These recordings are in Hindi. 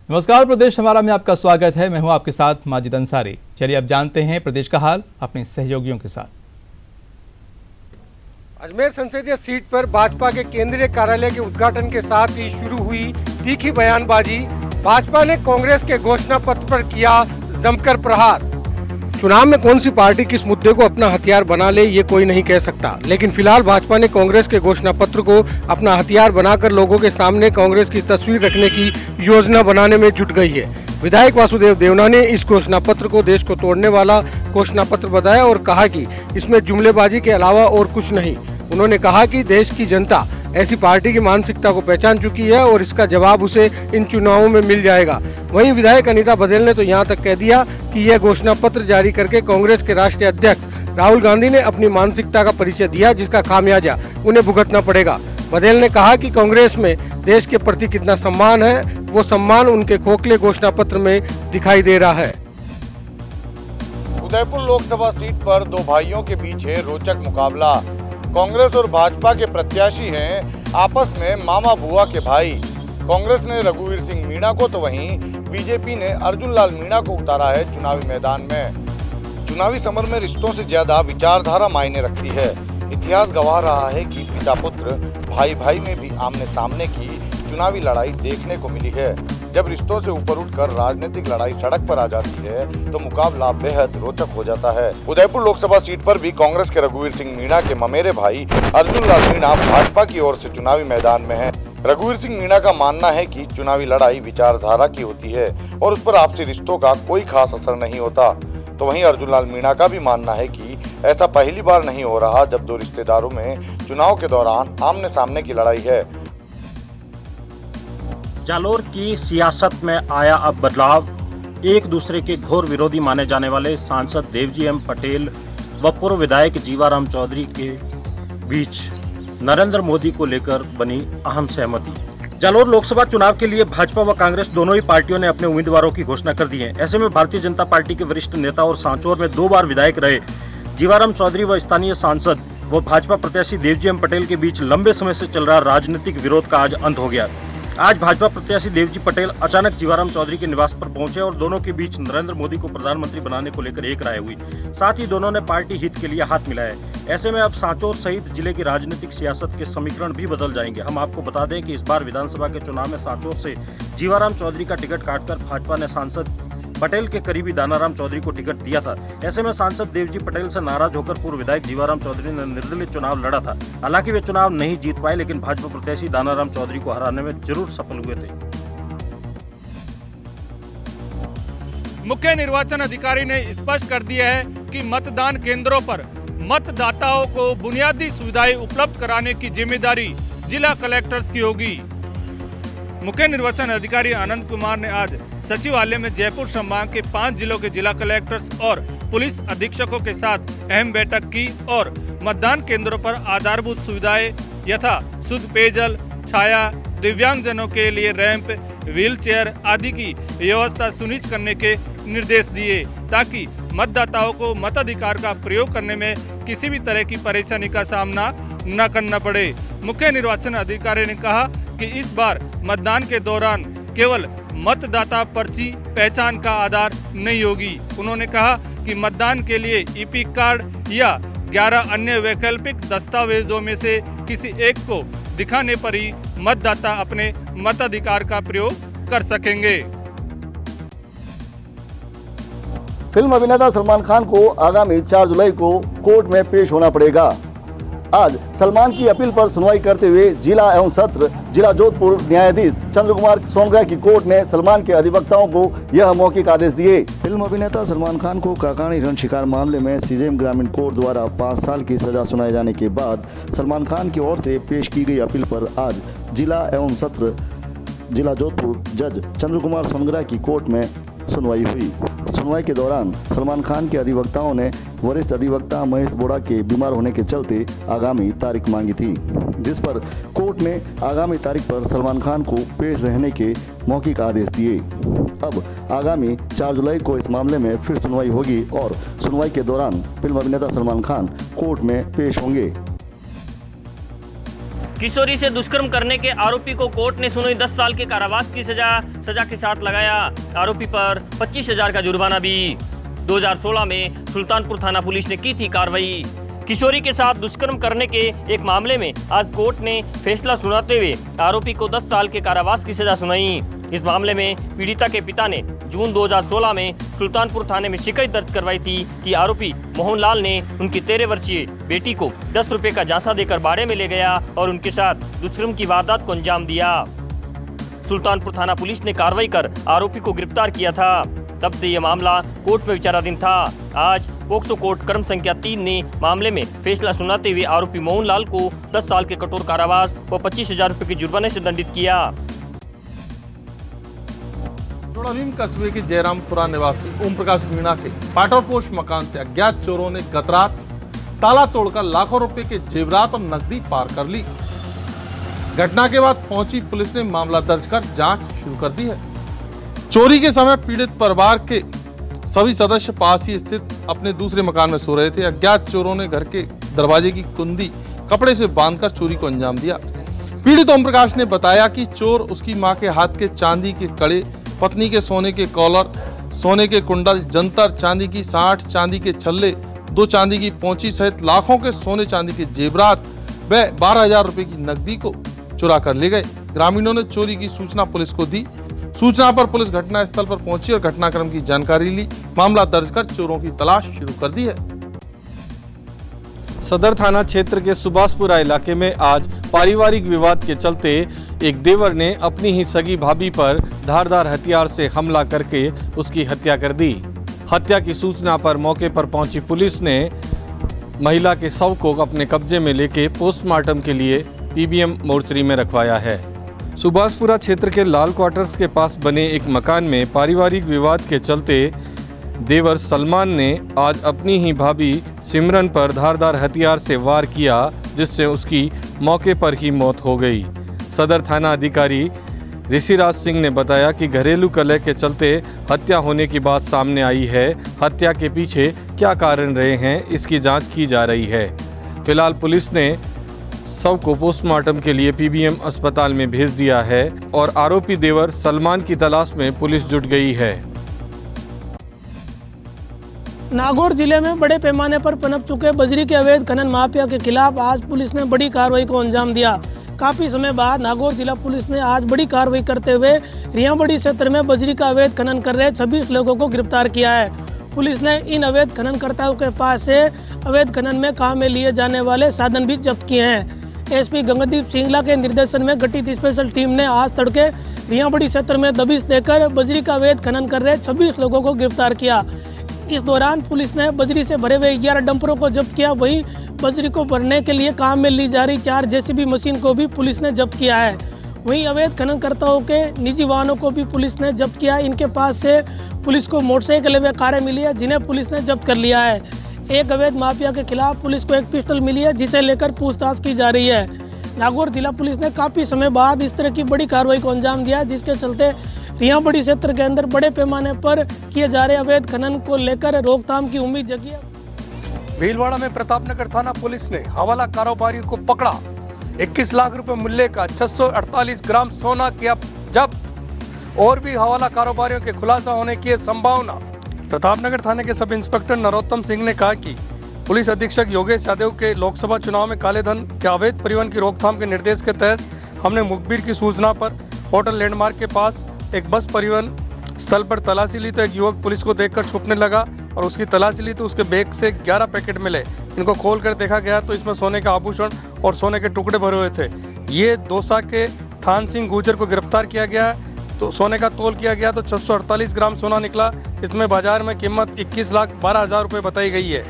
नमस्कार, प्रदेश हमारा में आपका स्वागत है। मैं हूं आपके साथ माजिद अंसारी। चलिए अब जानते हैं प्रदेश का हाल अपने सहयोगियों के साथ। अजमेर संसदीय सीट पर भाजपा के केंद्रीय कार्यालय के उद्घाटन के साथ ही शुरू हुई तीखी बयानबाजी। भाजपा ने कांग्रेस के घोषणा पत्र पर किया जमकर प्रहार। चुनाव में कौन सी पार्टी किस मुद्दे को अपना हथियार बना ले ये कोई नहीं कह सकता, लेकिन फिलहाल भाजपा ने कांग्रेस के घोषणा पत्र को अपना हथियार बनाकर लोगों के सामने कांग्रेस की तस्वीर रखने की योजना बनाने में जुट गई है। विधायक वासुदेव देवना ने इस घोषणा पत्र को देश को तोड़ने वाला घोषणा पत्र बताया और कहा कि इसमें जुमलेबाजी के अलावा और कुछ नहीं। उन्होंने कहा कि देश की जनता ऐसी पार्टी की मानसिकता को पहचान चुकी है और इसका जवाब उसे इन चुनावों में मिल जाएगा। वहीं विधायक अनीता बघेल ने तो यहां तक कह दिया कि यह घोषणा पत्र जारी करके कांग्रेस के राष्ट्रीय अध्यक्ष राहुल गांधी ने अपनी मानसिकता का परिचय दिया, जिसका खामियाजा उन्हें भुगतना पड़ेगा। बघेल ने कहा कि कांग्रेस में देश के प्रति कितना सम्मान है, वो सम्मान उनके खोखले घोषणा पत्र में दिखाई दे रहा है। उदयपुर लोकसभा सीट पर दो भाइयों के बीच है रोचक मुकाबला। कांग्रेस और भाजपा के प्रत्याशी हैं आपस में मामा बुआ के भाई। कांग्रेस ने रघुवीर सिंह मीणा को तो वहीं बीजेपी ने अर्जुन लाल मीणा को उतारा है चुनावी मैदान में। चुनावी समर में रिश्तों से ज्यादा विचारधारा मायने रखती है। इतिहास गवाह रहा है कि पिता पुत्र भाई भाई में भी आमने सामने की चुनावी लड़ाई देखने को मिली है। जब रिश्तों से ऊपर उठकर राजनीतिक लड़ाई सड़क पर आ जाती है तो मुकाबला बेहद रोचक हो जाता है। उदयपुर लोकसभा सीट पर भी कांग्रेस के रघुवीर सिंह मीणा के ममेरे भाई अर्जुन लाल मीणा भाजपा की ओर से चुनावी मैदान में हैं। रघुवीर सिंह मीणा का मानना है कि चुनावी लड़ाई विचारधारा की होती है और उस पर आपसी रिश्तों का कोई खास असर नहीं होता। तो वहीं अर्जुन लाल मीणा का भी मानना है कि ऐसा पहली बार नहीं हो रहा जब दो रिश्तेदारों में चुनाव के दौरान आमने सामने की लड़ाई है। जालोर की सियासत में आया अब बदलाव। एक दूसरे के घोर विरोधी माने जाने वाले सांसद देवजी एम पटेल व पूर्व विधायक जीवाराम चौधरी के बीच नरेंद्र मोदी को लेकर बनी अहम सहमति। जालोर लोकसभा चुनाव के लिए भाजपा व कांग्रेस दोनों ही पार्टियों ने अपने उम्मीदवारों की घोषणा कर दी है। ऐसे में भारतीय जनता पार्टी के वरिष्ठ नेता और सांचौर में 2 बार विधायक रहे जीवाराम चौधरी व स्थानीय सांसद व भाजपा प्रत्याशी देवजी एम पटेल के बीच लंबे समय से चल रहा राजनीतिक विरोध का आज अंत हो गया। आज भाजपा प्रत्याशी देवजी पटेल अचानक जीवाराम चौधरी के निवास पर पहुंचे और दोनों के बीच नरेंद्र मोदी को प्रधानमंत्री बनाने को लेकर एक राय हुई। साथ ही दोनों ने पार्टी हित के लिए हाथ मिलाया। ऐसे में अब सांचौर सहित जिले की राजनीतिक सियासत के समीकरण भी बदल जाएंगे। हम आपको बता दें कि इस बार विधानसभा के चुनाव में सांचौर से जीवाराम चौधरी का टिकट काटकर भाजपा ने सांसद पटेल के करीबी दानाराम चौधरी को टिकट दिया था। ऐसे में सांसद देवजी पटेल से नाराज होकर पूर्व विधायक जीवाराम चौधरी ने निर्दलीय चुनाव लड़ा था। हालांकि वे चुनाव नहीं जीत पाए, लेकिन भाजपा प्रत्याशी दानाराम चौधरी को हराने में जरूर सफल हुए थे। मुख्य निर्वाचन अधिकारी ने स्पष्ट कर दिया है कि मतदान केंद्रों पर मतदाताओं को बुनियादी सुविधाएं उपलब्ध कराने की जिम्मेदारी जिला कलेक्टर्स की होगी। मुख्य निर्वाचन अधिकारी आनंद कुमार ने आज सचिवालय में जयपुर संभाग के 5 जिलों के जिला कलेक्टर्स और पुलिस अधीक्षकों के साथ अहम बैठक की और मतदान केंद्रों पर आधारभूत सुविधाएं यथा शुद्ध पेयजल, छाया, दिव्यांगजनों के लिए रैंप, व्हीलचेयर आदि की व्यवस्था सुनिश्चित करने के निर्देश दिए, ताकि मतदाताओं को मताधिकार का प्रयोग करने में किसी भी तरह की परेशानी का सामना न करना पड़े। मुख्य निर्वाचन अधिकारी ने कहा कि इस बार मतदान के दौरान केवल मतदाता पर्ची पहचान का आधार नहीं होगी। उन्होंने कहा कि मतदान के लिए ईपिक कार्ड या 11 अन्य वैकल्पिक दस्तावेजों में से किसी एक को दिखाने पर ही मतदाता अपने मताधिकार का प्रयोग कर सकेंगे। फिल्म अभिनेता सलमान खान को आगामी 4 जुलाई को कोर्ट में पेश होना पड़ेगा। आज सलमान की अपील पर सुनवाई करते हुए जिला एवं सत्र जिला जोधपुर न्यायाधीश चंद्र कुमार सोनग्रा की कोर्ट ने सलमान के अधिवक्ताओं को यह मौखिक आदेश दिए। फिल्म अभिनेता सलमान खान को काकानी ऋण शिकार मामले में सीजेएम ग्रामीण कोर्ट द्वारा 5 साल की सजा सुनाए जाने के बाद सलमान खान की ओर से पेश की गई अपील पर आज जिला एवं सत्र जिला जोधपुर जज चंद्र कुमार सोनग्रा की कोर्ट में सुनवाई हुई। सुनवाई के दौरान सलमान खान के अधिवक्ताओं ने वरिष्ठ अधिवक्ता महेश बोड़ा के बीमार होने के चलते आगामी तारीख मांगी थी, जिस पर कोर्ट ने आगामी तारीख पर सलमान खान को पेश रहने के मौखिक आदेश दिए। अब आगामी 4 जुलाई को इस मामले में फिर सुनवाई होगी और सुनवाई के दौरान फिल्म अभिनेता सलमान खान कोर्ट में पेश होंगे। किशोरी से दुष्कर्म करने के आरोपी को कोर्ट ने सुनाई 10 साल के कारावास की सजा के साथ लगाया। आरोपी पर 25,000 का जुर्माना भी। 2016 में सुल्तानपुर थाना पुलिस ने की थी कार्रवाई। किशोरी के साथ दुष्कर्म करने के एक मामले में आज कोर्ट ने फैसला सुनाते हुए आरोपी को 10 साल के कारावास की सजा सुनाई। इस मामले में पीड़िता के पिता ने जून 2016 में सुल्तानपुर थाने में शिकायत दर्ज करवाई थी कि आरोपी मोहनलाल ने उनकी 13 वर्षीय बेटी को 10 रुपए का झांसा देकर बाड़े में ले गया और उनके साथ दुष्कर्म की वारदात को अंजाम दिया। सुल्तानपुर थाना पुलिस ने कार्रवाई कर आरोपी को गिरफ्तार किया था। तब से यह मामला कोर्ट में विचाराधीन था। आज पोक्सो कोर्ट क्रम संख्या 3 ने मामले में फैसला सुनाते हुए आरोपी मोहनलाल को 10 साल के कठोर कारावास व 25,000 रुपए के जुर्माने से दंडित किया। भीम कस्बे के जयरामपुरा निवासी ओम प्रकाश मीणा के पाटरपोश मकान से अज्ञात चोरों ने गत रात ताला तोड़कर लाखों रुपए के जेवरात और नकदी पार कर ली। घटना के बाद पहुंची पुलिस ने मामला दर्ज कर जांच शुरू कर दी है। चोरी के समय पीड़ित परिवार के सभी सदस्य पास ही स्थित अपने दूसरे मकान में सो रहे थे। अज्ञात चोरों ने घर के दरवाजे की कुंडी कपड़े से बांधकर चोरी को अंजाम दिया। पीड़ित ओम प्रकाश ने बताया कि चोर उसकी मां के हाथ के चांदी के कड़े, पत्नी के सोने के कॉलर, सोने के कुंडल, जंतर, चांदी की साठ, चांदी के छल्ले, 2 चांदी की पोंची सहित लाखों के सोने चांदी के जेवरात व 12,000 रुपए की नकदी को चुरा कर ले गए। ग्रामीणों ने चोरी की सूचना पुलिस को दी। सूचना पर पुलिस घटना स्थल पर पहुंची और घटनाक्रम की जानकारी ली। मामला दर्ज कर चोरों की तलाश शुरू कर दी है। सदर थाना क्षेत्र के सुभाषपुरा इलाके में आज पारिवारिक विवाद के चलते एक देवर ने अपनी ही सगी भाभी पर धारदार हथियार से हमला करके उसकी हत्या कर दी। हत्या की सूचना पर मौके पर पहुंची पुलिस ने महिला के शव को अपने कब्जे में लेके पोस्टमार्टम के लिए पीबीएम मोर्चरी में रखवाया है। सुभाषपुरा क्षेत्र के लाल क्वार्टर्स के पास बने एक मकान में पारिवारिक विवाद के चलते देवर सलमान ने आज अपनी ही भाभी सिमरन पर धारदार हथियार से वार किया, जिससे उसकी मौके पर ही मौत हो गई। सदर थाना अधिकारी ऋषिराज सिंह ने बताया कि घरेलू कलह के चलते हत्या होने की बात सामने आई है। हत्या के पीछे क्या कारण रहे हैं, इसकी जांच की जा रही है। फिलहाल पुलिस ने शव को पोस्टमार्टम के लिए पीबीएम अस्पताल में भेज दिया है और आरोपी देवर सलमान की तलाश में पुलिस जुट गई है। नागौर जिले में बड़े पैमाने पर पनप चुके बजरी के अवैध खनन माफिया के खिलाफ आज पुलिस ने बड़ी कार्रवाई को अंजाम दिया। काफी समय बाद नागौर जिला पुलिस ने आज बड़ी कार्रवाई करते हुए रियाबड़ी क्षेत्र में बजरी का अवैध खनन कर रहे 26 लोगों को गिरफ्तार किया है। पुलिस ने इन अवैध खननकर्ताओं के पास से अवैध खनन में काम में लिए जाने वाले साधन भी जब्त किए हैं। एसपी गंगादीप सिंगला के निर्देशन में गठित स्पेशल टीम ने आज तड़के रियाबड़ी क्षेत्र में दबिश देकर बजरी का अवैध खनन कर रहे 26 लोगों को गिरफ्तार किया। इस दौरान पुलिस ने बजरी से भरे हुए 11 डंपरों को जब्त किया। वहीं बजरी को भरने के लिए काम में ली जा रही 4 जेसीबी मशीन को भी पुलिस ने जब्त किया है। वहीं अवैध खननकर्ताओं के निजी वाहनों को भी पुलिस ने जब्त किया। इनके पास से पुलिस को मोटरसाइकिल व कारें मिली है, जिन्हें पुलिस ने जब्त कर लिया है। एक अवैध माफिया के खिलाफ पुलिस को एक पिस्टल मिली है, जिसे लेकर पूछताछ की जा रही है। नागौर जिला पुलिस ने काफी समय बाद इस तरह की बड़ी कार्रवाई को अंजाम दिया, जिसके चलते रियाबड़ी क्षेत्र के अंदर बड़े पैमाने पर किए जा रहे अवैध खनन को लेकर रोकथाम की उम्मीद जगी है। भीलवाड़ा में प्रतापनगर थाना पुलिस ने हवाला कारोबारियों को पकड़ा। 21 लाख रुपए मूल्य का 648 ग्राम सोना किया जब्त। और भी हवाला कारोबारियों के खुलासा होने की संभावना। प्रतापनगर थाने के सब इंस्पेक्टर नरोत्तम सिंह ने कहा कि पुलिस अधीक्षक योगेश यादव के लोकसभा चुनाव में काले धन के अवैध परिवहन की रोकथाम के निर्देश के तहत हमने मुखबिर की सूचना पर होटल लैंडमार्क के पास एक बस परिवहन स्थल पर तलाशी ली तो एक युवक पुलिस को देखकर छुपने लगा और उसकी तलाशी ली तो उसके बैग से 11 पैकेट मिले। इनको खोलकर देखा गया तो इसमें सोने का आभूषण और सोने के टुकड़े भरे हुए थे। ये दौसा के थान सिंह गुर्जर को गिरफ्तार किया गया तो सोने का तोल किया गया तो 648 ग्राम सोना निकला। इसमें बाजार में कीमत 21,12,000 रुपये बताई गई है।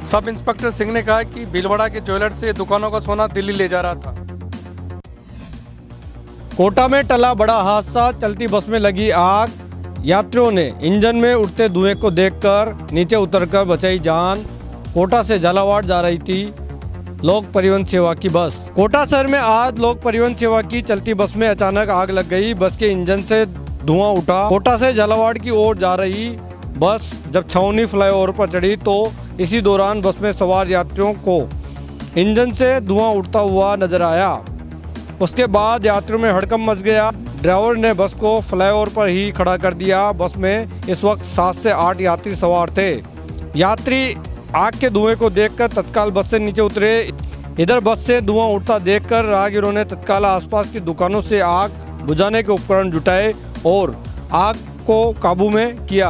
सब इंस्पेक्टर सिंह ने कहा कि भीलवाड़ा के ज्वेलर्स से दुकानों का सोना दिल्ली ले जा रहा था। कोटा में टला बड़ा हादसा, चलती बस में लगी आग। यात्रियों ने इंजन में उठते धुएं को देखकर नीचे उतरकर बचाई जान। कोटा से झालावाड़ जा रही थी लोक परिवहन सेवा की बस। कोटा शहर में आज लोक परिवहन सेवा की चलती बस में अचानक आग लग गई। बस के इंजन से धुआं उठा। कोटा से झालावाड़ की ओर जा रही बस जब छावनी फ्लाईओवर पर चढ़ी तो इसी दौरान बस में सवार यात्रियों को इंजन से धुआं उठता हुआ नजर आया। उसके बाद यात्रियों में हड़कंप मच गया। ड्राइवर ने बस को फ्लाईओवर पर ही खड़ा कर दिया। बस में इस वक्त 7 से 8 यात्री सवार थे। यात्री आग के धुएं को देखकर तत्काल बस से नीचे उतरे। इधर बस से धुआं उठता देखकर राहगीरों ने तत्काल आसपास की दुकानों से आग बुझाने के उपकरण जुटाए और आग को काबू में किया।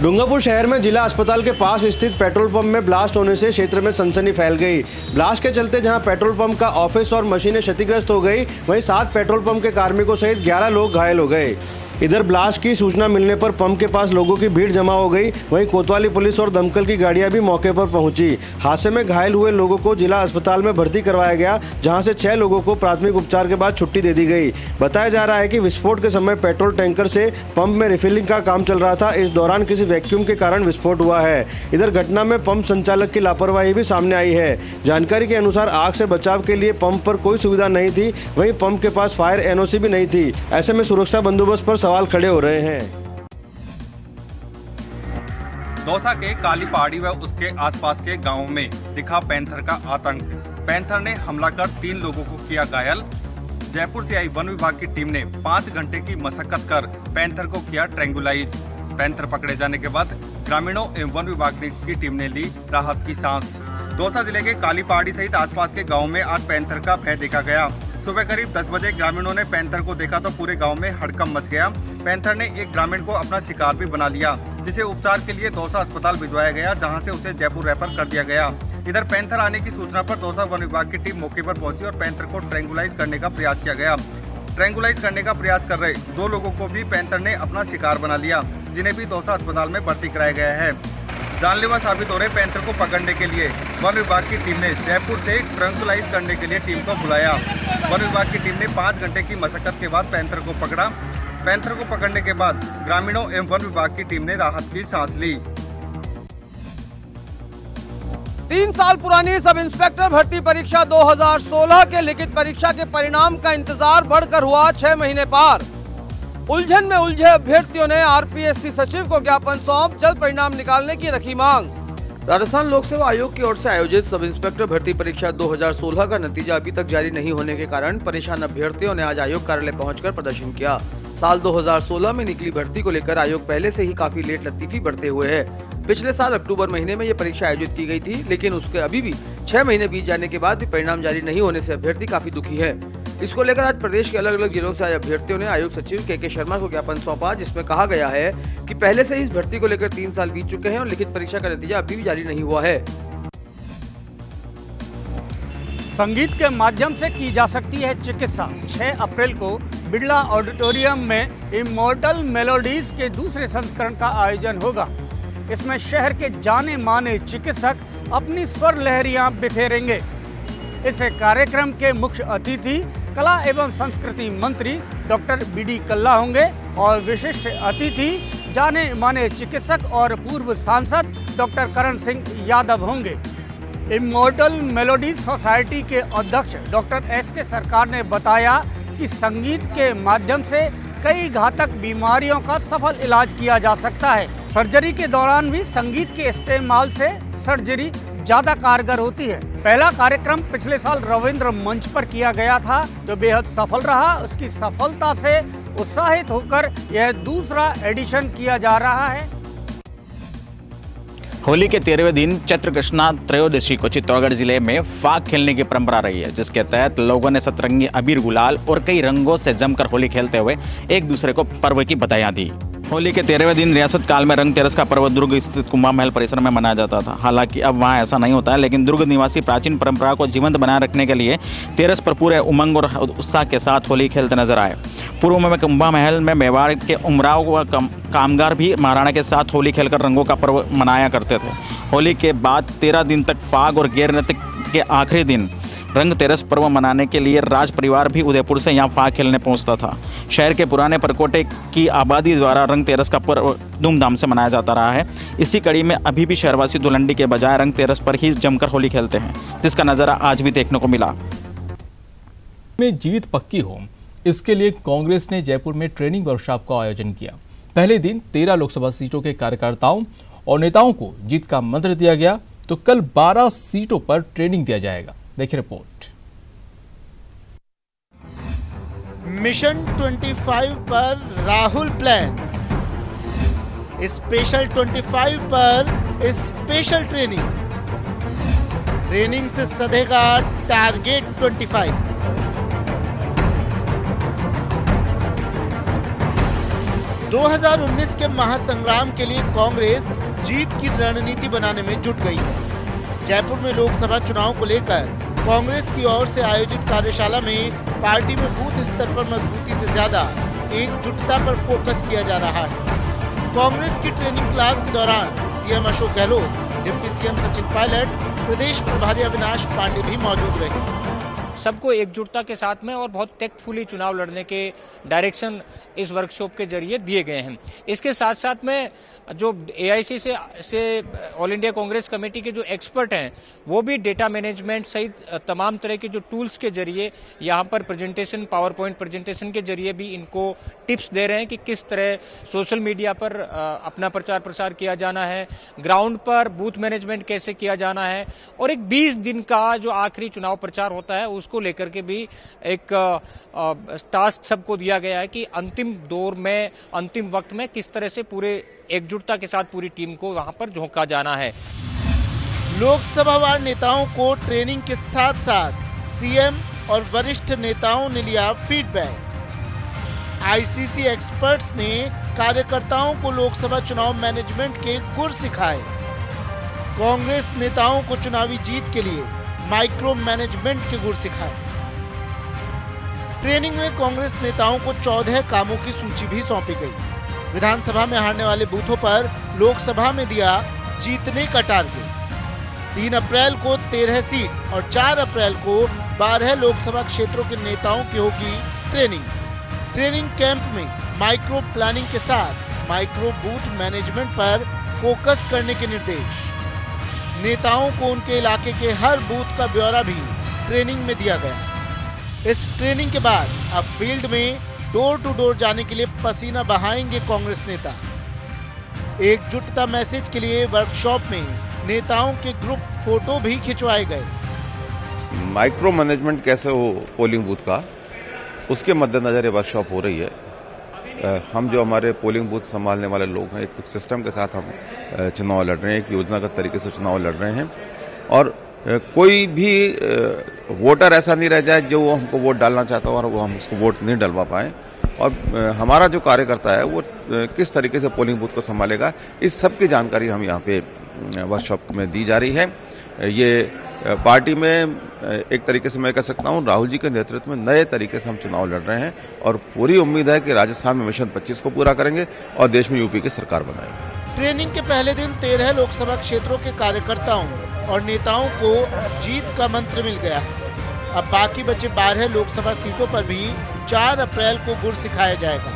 डूंगरपुर शहर में जिला अस्पताल के पास स्थित पेट्रोल पंप में ब्लास्ट होने से क्षेत्र में सनसनी फैल गई। ब्लास्ट के चलते जहां पेट्रोल पंप का ऑफिस और मशीनें क्षतिग्रस्त हो गई, वहीं 7 पेट्रोल पंप के कार्मिकों सहित 11 लोग घायल हो गए। इधर ब्लास्ट की सूचना मिलने पर पंप के पास लोगों की भीड़ जमा हो गई। वहीं कोतवाली पुलिस और दमकल की गाड़ियां भी मौके पर पहुंची। हादसे में घायल हुए लोगों को जिला अस्पताल में भर्ती करवाया गया, जहां से 6 लोगों को प्राथमिक उपचार के बाद छुट्टी दे दी गई। बताया जा रहा है कि विस्फोट के समय पेट्रोल टैंकर से पंप में रिफिलिंग का काम चल रहा था। इस दौरान किसी वैक्यूम के कारण विस्फोट हुआ है। इधर घटना में पंप संचालक की लापरवाही भी सामने आई है। जानकारी के अनुसार आग से बचाव के लिए पंप पर कोई सुविधा नहीं थी। वहीं पंप के पास फायर NOC भी नहीं थी। ऐसे में सुरक्षा बंदोबस्त पर सवाल खड़े हो रहे हैं। दौसा के काली पहाड़ी व उसके आसपास के गांवों में दिखा पैंथर का आतंक। पैंथर ने हमला कर 3 लोगों को किया घायल। जयपुर से आई वन विभाग की टीम ने 5 घंटे की मशक्कत कर पैंथर को किया ट्रैंगुलाइज। पैंथर पकड़े जाने के बाद ग्रामीणों एवं वन विभाग की टीम ने ली राहत की सांस। दौसा जिले के काली पहाड़ी सहित आसपास के गाँव में आज पैंथर का भय देखा गया। सुबह करीब 10 बजे ग्रामीणों ने पैंथर को देखा तो पूरे गांव में हड़कंप मच गया। पैंथर ने एक ग्रामीण को अपना शिकार भी बना लिया, जिसे उपचार के लिए दौसा अस्पताल भिजवाया गया, जहां से उसे जयपुर रेफर कर दिया गया। इधर पैंथर आने की सूचना पर दौसा वन विभाग की टीम मौके पर पहुंची और पैंथर को ट्रैंगुलाइज करने का प्रयास किया गया। ट्रैंगुलाइज करने का प्रयास कर रहे 2 लोगों को भी पैंथर ने अपना शिकार बना लिया, जिन्हें भी दौसा अस्पताल में भर्ती कराया गया है। जानलेवा साबित हो रहे पैंथर को पकड़ने के लिए वन विभाग की टीम ने जयपुर से ट्रैंगुलाइज करने के लिए टीम को बुलाया। वन विभाग की टीम ने 5 घंटे की मशक्कत के बाद पैंथर को पकड़ा। पैंथर को पकड़ने के बाद ग्रामीणों एवं वन विभाग की टीम ने राहत की सांस ली। 3 साल पुरानी सब इंस्पेक्टर भर्ती परीक्षा 2016 के लिखित परीक्षा के परिणाम का इंतजार बढ़कर हुआ 6 महीने पार। उलझन में उलझे अभ्यर्थियों ने RPSC सचिव को ज्ञापन सौंप जल्द परिणाम निकालने की रखी मांग। राजस्थान लोक सेवा आयोग की ओर से आयोजित सब इंस्पेक्टर भर्ती परीक्षा 2016 का नतीजा अभी तक जारी नहीं होने के कारण परेशान अभ्यर्थियों ने आज आयोग कार्यालय पहुंचकर प्रदर्शन किया। साल 2016 में निकली भर्ती को लेकर आयोग पहले से ही काफी लेट लतीफी बढ़ते हुए है। पिछले साल अक्टूबर महीने में ये परीक्षा आयोजित की गई थी, लेकिन उसके अभी भी 6 महीने बीत जाने के बाद भी परिणाम जारी नहीं होने से अभ्यर्थी काफी दुखी है। इसको लेकर आज प्रदेश के अलग अलग जिलों से आए अभ्यर्थियों ने आयोग सचिव के शर्मा को ज्ञापन सौंपा, जिसमें कहा गया है कि पहले से ही इस भर्ती को लेकर 3 साल बीत चुके हैं और लिखित परीक्षा का नतीजा अभी भी जारी नहीं हुआ है। संगीत के माध्यम से की जा सकती है चिकित्सा। 6 अप्रैल को बिरला ऑडिटोरियम में इमॉर्टल मेलोडीज के दूसरे संस्करण का आयोजन होगा। इसमें शहर के जाने माने चिकित्सक अपनी स्वर लहरियां बिखेरेंगे। इस कार्यक्रम के मुख्य अतिथि कला एवं संस्कृति मंत्री डॉक्टर BD कल्ला होंगे और विशिष्ट अतिथि जाने माने चिकित्सक और पूर्व सांसद डॉक्टर करण सिंह यादव होंगे। इमॉर्टल मेलोडीज सोसाइटी के अध्यक्ष डॉक्टर SK सरकार ने बताया कि संगीत के माध्यम से कई घातक बीमारियों का सफल इलाज किया जा सकता है। सर्जरी के दौरान भी संगीत के इस्तेमाल से सर्जरी ज्यादा कारगर होती है। पहला कार्यक्रम पिछले साल रविंद्र मंच पर किया गया था, जो बेहद सफल रहा। उसकी सफलता से उत्साहित होकर यह दूसरा एडिशन किया जा रहा है। होली के 13वें दिन चैत्र कृष्णा त्रयोदशी को चित्तौड़गढ़ जिले में फाग खेलने की परंपरा रही है, जिसके तहत लोगों ने सतरंगी अबीर गुलाल और कई रंगों से जमकर होली खेलते हुए एक दूसरे को पर्व की बधाइयां दी। होली के 13वें दिन रियासत काल में रंग तेरस का पर्व दुर्ग स्थित कुंभा महल परिसर में मनाया जाता था। हालांकि अब वहां ऐसा नहीं होता है, लेकिन दुर्ग निवासी प्राचीन परंपरा को जीवंत बनाए रखने के लिए तेरस पर पूरे उमंग और उत्साह के साथ होली खेलते नजर आए। पूर्व में कुंभा महल में मेवाड़ के उमराव व कामगार भी महाराणा के साथ होली खेलकर रंगों का पर्व मनाया करते थे। होली के बाद 13 दिन तक फाग और गैर नृत्य के आखिरी दिन रंग तेरस पर्व मनाने के लिए राज परिवार भी उदयपुर से यहाँ फाग खेलने पहुँचता था। शहर के पुराने परकोटे की आबादी द्वारा रंग तेरस का पर्व धूमधाम से मनाया जाता रहा है। इसी कड़ी में अभी भी शहरवासी धुलंडी के बजाय रंग तेरस पर ही जमकर होली खेलते हैं, जिसका नज़ारा आज भी देखने को मिला। में जीत पक्की हो, इसके लिए कांग्रेस ने जयपुर में ट्रेनिंग वर्कशॉप का आयोजन किया। पहले दिन 13 लोकसभा सीटों के कार्यकर्ताओं और नेताओं को जीत का मंत्र दिया गया, तो कल 12 सीटों पर ट्रेनिंग दिया जाएगा। देखिए रिपोर्ट। मिशन 25 पर राहुल प्लान, स्पेशल 25 पर स्पेशल ट्रेनिंग से सधेगा टारगेट 25। दो 2019 के महासंग्राम के लिए कांग्रेस जीत की रणनीति बनाने में जुट गई है। जयपुर में लोकसभा चुनाव को लेकर कांग्रेस की ओर से आयोजित कार्यशाला में पार्टी में बूथ स्तर पर मजबूती से ज्यादा एकजुटता पर फोकस किया जा रहा है। कांग्रेस की ट्रेनिंग क्लास के दौरान CM Ashok Gehlot, deputy CM Sachin Pilot, प्रदेश प्रभारी अविनाश पांडे भी मौजूद रहे। सबको एकजुटता के साथ में और बहुत टेक्टफुली चुनाव लड़ने के डायरेक्शन इस वर्कशॉप के जरिए दिए गए हैं। इसके साथ साथ में जो एआईसी से ऑल इंडिया कांग्रेस कमेटी के जो एक्सपर्ट हैं वो भी डेटा मैनेजमेंट सहित तमाम तरह के जो टूल्स के जरिए यहाँ पर प्रेजेंटेशन, पावर पॉइंट प्रेजेंटेशन के जरिए भी इनको टिप्स दे रहे हैं कि किस तरह सोशल मीडिया पर अपना प्रचार प्रसार किया जाना है, ग्राउंड पर बूथ मैनेजमेंट कैसे किया जाना है, और एक 20 दिन का जो आखिरी चुनाव प्रचार होता है उसको लेकर के भी एक टास्क सबको दिया गया है कि अंतिम दौर में, अंतिम वक्त में किस तरह से पूरे एकजुटता के साथ पूरी टीम को वहां पर झोंका जाना है। लोकसभावार नेताओं को ट्रेनिंग के साथ साथ सीएम और वरिष्ठ नेताओं ने लिया फीडबैक। आईसीसी एक्सपर्ट्स ने कार्यकर्ताओं को लोकसभा चुनाव मैनेजमेंट के गुर सिखाए। कांग्रेस नेताओं को चुनावी जीत के लिए माइक्रो मैनेजमेंट के गुर सिखाए। ट्रेनिंग में कांग्रेस नेताओं को 14 कामों की सूची भी सौंपी गई। विधानसभा में हारने वाले बूथों पर लोकसभा में दिया जीतने का टारगेट। 3 अप्रैल को 13 सीट और 4 अप्रैल को 12 लोकसभा क्षेत्रों के नेताओं की होगी ट्रेनिंग कैंप में माइक्रो प्लानिंग के साथ माइक्रो बूथ मैनेजमेंट पर फोकस करने के निर्देश। नेताओं को उनके इलाके के हर बूथ का ब्यौरा भी ट्रेनिंग में दिया गया। इस ट्रेनिंग के बाद अब फील्ड में डोर टू डोर जाने के लिए पसीना बहाएंगे कांग्रेस नेता। एकजुटता मैसेज के लिए वर्कशॉप में नेताओं के ग्रुप फोटो भी खिंचवाए गए। माइक्रो मैनेजमेंट कैसे हो पोलिंग बूथ का, उसके मद्देनजर ये वर्कशॉप हो रही है। हम जो हमारे पोलिंग बूथ संभालने वाले लोग हैं, एक सिस्टम के साथ हम चुनाव लड़ रहे हैं, एक योजनागत तरीके से चुनाव लड़ रहे हैं और कोई भी वोटर ऐसा नहीं रह जाए जो हमको वोट डालना चाहता हो और वो हम उसको वोट नहीं डलवा पाए। और हमारा जो कार्यकर्ता है वो किस तरीके से पोलिंग बूथ को संभालेगा, इस सब की जानकारी हम यहाँ पे वर्कशॉप में दी जा रही है। ये पार्टी में एक तरीके से मैं कह सकता हूँ राहुल जी के नेतृत्व में नए तरीके से हम चुनाव लड़ रहे हैं और पूरी उम्मीद है कि राजस्थान में मिशन 25 को पूरा करेंगे और देश में यूपी की सरकार बनाएंगे। ट्रेनिंग के पहले दिन 13 लोकसभा क्षेत्रों के कार्यकर्ताओं और नेताओं को जीत का मंत्र मिल गया है। अब बाकी बचे 12 लोकसभा सीटों पर भी 4 अप्रैल को गुर सिखाया जाएगा।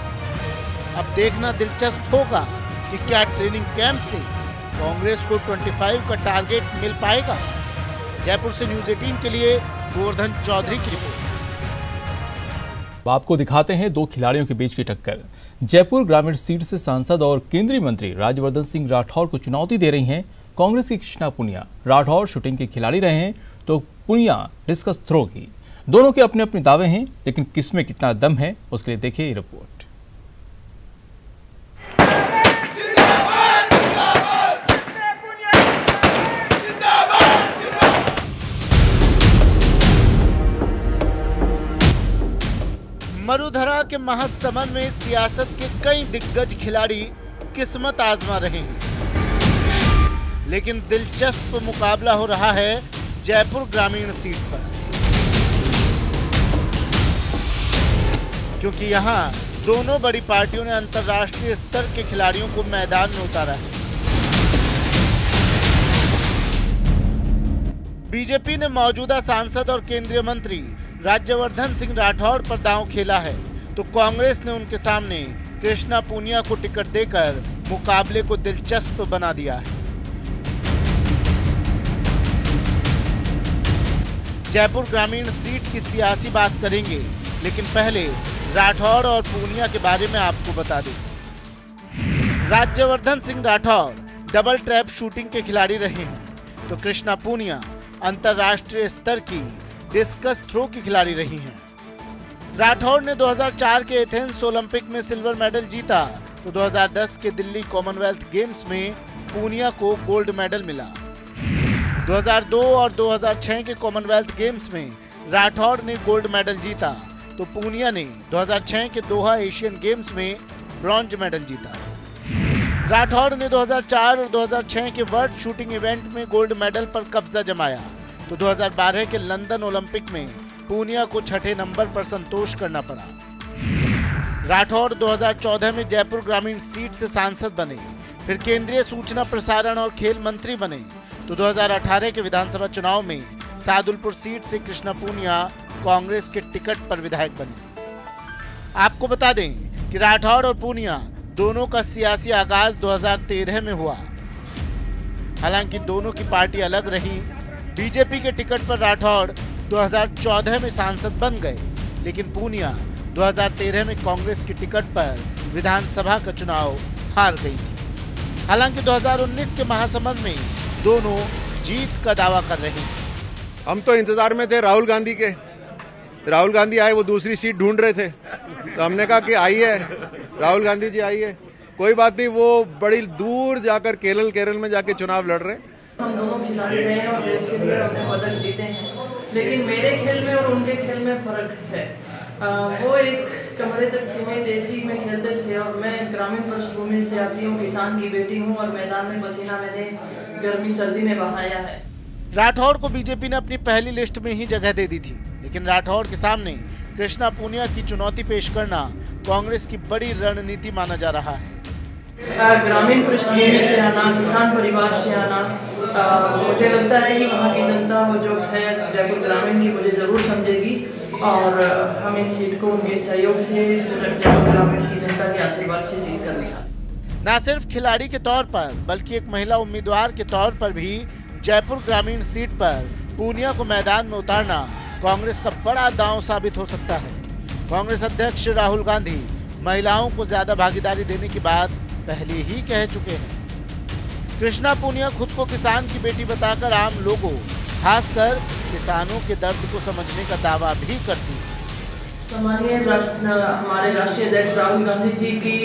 अब देखना दिलचस्प होगा कि क्या ट्रेनिंग कैंप से कांग्रेस को 25 का टारगेट मिल पाएगा। जयपुर से न्यूज 18 के लिए गोवर्धन चौधरी की रिपोर्ट। आपको दिखाते हैं 2 खिलाड़ियों के बीच की टक्कर। जयपुर ग्रामीण सीट से सांसद और केंद्रीय मंत्री राज्यवर्धन सिंह राठौर को चुनौती दे रही हैं कांग्रेस की कृष्णा पुनिया। राठौर शूटिंग के खिलाड़ी रहे हैं तो पुनिया डिस्कस थ्रो की। दोनों के अपने अपने दावे हैं, लेकिन किसमें कितना दम है उसके लिए देखिए ये रिपोर्ट। मरुधरा के महासमर में सियासत के कई दिग्गज खिलाड़ी किस्मत आजमा रहे हैं, लेकिन दिलचस्प मुकाबला हो रहा है जयपुर ग्रामीण सीट पर, क्योंकि यहां दोनों बड़ी पार्टियों ने अंतर्राष्ट्रीय स्तर के खिलाड़ियों को मैदान में उतारा है। बीजेपी ने मौजूदा सांसद और केंद्रीय मंत्री राज्यवर्धन सिंह राठौर पर दांव खेला है, तो कांग्रेस ने उनके सामने कृष्णा पुनिया को टिकट देकर मुकाबले को दिलचस्प बना दिया है। जयपुर ग्रामीण सीट की सियासी बात करेंगे, लेकिन पहले राठौर और पुनिया के बारे में आपको बता दें। Rajyavardhan Singh Rathore double trap shooting के खिलाड़ी रहे हैं, तो कृष्णा पुनिया अंतर्राष्ट्रीय स्तर की डिस्कस थ्रो की खिलाड़ी रही हैं। राठौड़ ने 2004 के एथेंस ओलंपिक में सिल्वर मेडल जीता तो 2010 के दिल्ली कॉमनवेल्थ गेम्स में पूनिया को गोल्ड मेडल मिला। 2002 और 2006 के कॉमनवेल्थ गेम्स में राठौड़ ने गोल्ड मेडल जीता तो पूनिया ने 2006 के दोहा एशियन गेम्स में ब्रॉन्ज मेडल जीता। राठौड़ ने 2004 और 2006 के वर्ल्ड शूटिंग इवेंट में गोल्ड मेडल पर कब्जा जमाया तो 2012 के लंदन ओलंपिक में पूनिया को छठे नंबर पर संतोष करना पड़ा। राठौड़ 2014 में जयपुर ग्रामीण सीट से सांसद बने, फिर केंद्रीय सूचना प्रसारण और खेल मंत्री बने तो 2018 के विधानसभा चुनाव में सादुलपुर सीट से कृष्णा पूनिया कांग्रेस के टिकट पर विधायक बने। आपको बता दें कि राठौड़ और पूनिया दोनों का सियासी आगाज 2013 में हुआ। हालांकि दोनों की पार्टी अलग रही। बीजेपी के टिकट पर राठौड़ 2014 में सांसद बन गए, लेकिन पूनिया 2013 में कांग्रेस की टिकट पर विधानसभा का चुनाव हार गई थी। हालांकि 2019 के महासमर में दोनों जीत का दावा कर रहे हैं। हम तो इंतजार में थे राहुल गांधी के। राहुल गांधी आए, वो दूसरी सीट ढूंढ रहे थे तो हमने कहा कि आइए राहुल गांधी जी आइए। कोई बात नहीं, वो बड़ी दूर जाकर केरल में जाके चुनाव लड़ रहे हैं। हम दोनों खिलाड़ी रहे हैं और देश के लिए हमने पदक जीते हैं, लेकिन मेरे खेल में और उनके खेल में फर्क है। वो एक कमरे तक सीमेंट एसी में खेलते थे और मैं ग्रामीण पृष्ठभूमि से आती हूँ, किसान की बेटी हूँ और मैदान में पसीना मैंने गर्मी सर्दी में बहाया है। राठौड़ को बीजेपी ने अपनी पहली लिस्ट में ही जगह दे दी थी, लेकिन राठौड़ के सामने कृष्णा पूनिया की चुनौती पेश करना कांग्रेस की बड़ी रणनीति माना जा रहा है। ग्रामीण पृष्ठभूमि से आना, किसान परिवार से आना, मुझे लगता है कि वहाँ की जनता वो जो है जयपुर ग्रामीण की मुझे जरूर समझेगी और हम इस सीट को उनके सहयोग से जयपुर ग्रामीण की जनता के आशीर्वाद से जीत कर दिखा। न सिर्फ खिलाड़ी के तौर पर बल्कि एक महिला उम्मीदवार के तौर पर भी जयपुर ग्रामीण सीट पर पूनिया को मैदान में उतारना कांग्रेस का बड़ा दांव साबित हो सकता है। कांग्रेस अध्यक्ष राहुल गांधी महिलाओं को ज्यादा भागीदारी देने की बात पहले ही कह चुके हैं। कृष्णा पूनिया खुद को किसान की बेटी बताकर आम लोगों, खासकर किसानों के दर्द को समझने का दावा भी करती है। सम्मानीय हमारे राष्ट्रीय अध्यक्ष राहुल गांधी जी की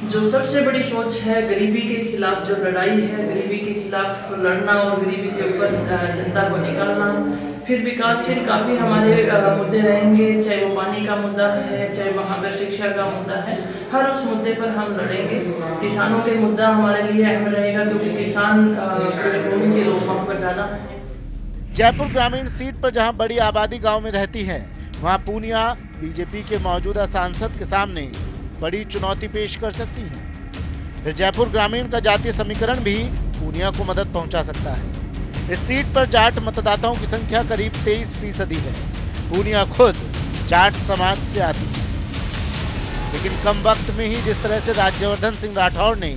जो सबसे बड़ी सोच है, गरीबी के खिलाफ जो लड़ाई है, गरीबी के खिलाफ लड़ना और गरीबी से ऊपर जनता को निकालना, फिर विकासशील काफ़ी हमारे मुद्दे रहेंगे, चाहे वो पानी का मुद्दा है, चाहे वहाँ पर शिक्षा का मुद्दा है, हर उस मुद्दे पर हम लड़ेंगे। किसानों के मुद्दा हमारे लिए अहम रहेगा क्योंकि किसान पृष्ठभूमि के लोग वहाँ पर ज़्यादा हैं। जयपुर ग्रामीण सीट पर जहाँ बड़ी आबादी गाँव में रहती है, वहाँ पूनिया बीजेपी के मौजूदा सांसद के सामने बड़ी चुनौती पेश कर सकती है। फिर जयपुर ग्रामीण का जातीय समीकरण भी पूनिया को मदद पहुंचा सकता है। इस सीट पर जाट मतदाताओं की संख्या करीब 23% है। पूनिया खुद जाट समाज से आती है, लेकिन कम वक्त में ही जिस तरह से राज्यवर्धन सिंह राठौड़ ने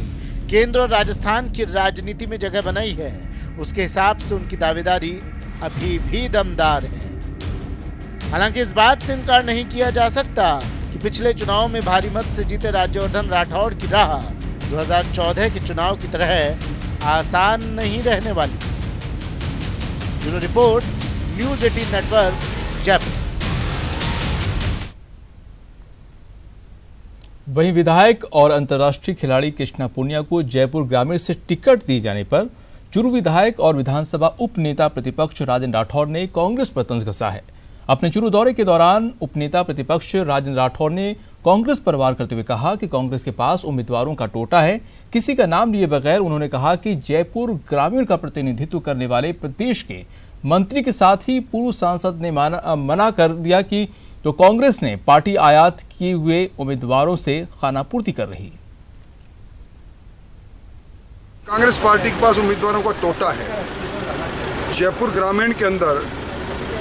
केंद्र और राजस्थान की राजनीति में जगह बनाई है, उसके हिसाब से उनकी दावेदारी अभी भी दमदार है। हालांकि इस बात से इनकार नहीं किया जा सकता कि पिछले चुनाव में भारी मत से जीते राज्यवर्धन राठौड़ की राह 2014 के चुनाव की तरह आसान नहीं रहने वाली। Bureau report, news 18 network, Jaipur. वहीं विधायक और अंतर्राष्ट्रीय खिलाड़ी कृष्णा पूनिया को जयपुर ग्रामीण से टिकट दिए जाने पर चुरू विधायक और विधानसभा उप नेता प्रतिपक्ष राजेंद्र राठौड़ ने कांग्रेस पर तंज कसा है। अपने चुरू दौरे के दौरान उपनेता प्रतिपक्ष राजेंद्र राठौड़ ने कांग्रेस पर वार करते हुए कहा कि कांग्रेस के पास उम्मीदवारों का टोटा है। किसी का नाम लिए बगैर उन्होंने कहा कि जयपुर ग्रामीण का प्रतिनिधित्व करने वाले प्रदेश के मंत्री के साथ ही पूर्व सांसद ने मना कर दिया कि तो कांग्रेस ने पार्टी आयात किए हुए उम्मीदवारों से खानापूर्ति कर रही है। कांग्रेस पार्टी के पास उम्मीदवारों का टोटा है। जयपुर ग्रामीण के अंदर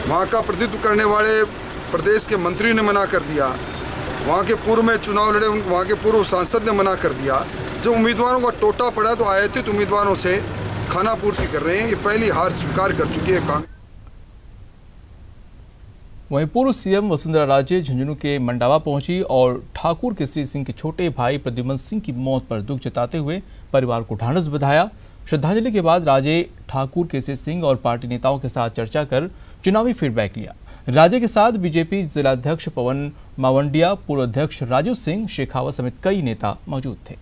वहाँ का प्रतिनिधित्व करने वाले प्रदेश के मंत्री ने मना कर दिया, वहाँ के पूर्व में चुनाव लड़े वहाँ के पूर्व सांसद ने मना कर दिया। जब उम्मीदवारों का टोटा पड़ा तो आयातित उम्मीदवारों से खानापूर्ति कर रहे हैं। ये पहली हार स्वीकार कर चुकी है कांग्रेस। वहीं पूर्व सीएम वसुंधरा राजे झुंझुनू के मंडावा पहुंची और ठाकुर केसरी सिंह के छोटे भाई प्रद्युमन सिंह की मौत पर दुख जताते हुए परिवार को ढांढस बंधाया। श्रद्धांजलि के बाद राजे ठाकुर केसरी सिंह और पार्टी नेताओं के साथ चर्चा कर चुनावी फीडबैक लिया। राजे के साथ बीजेपी जिलाध्यक्ष पवन मावंडिया, पूर्व अध्यक्ष राजू सिंह शेखावत समेत कई नेता मौजूद थे।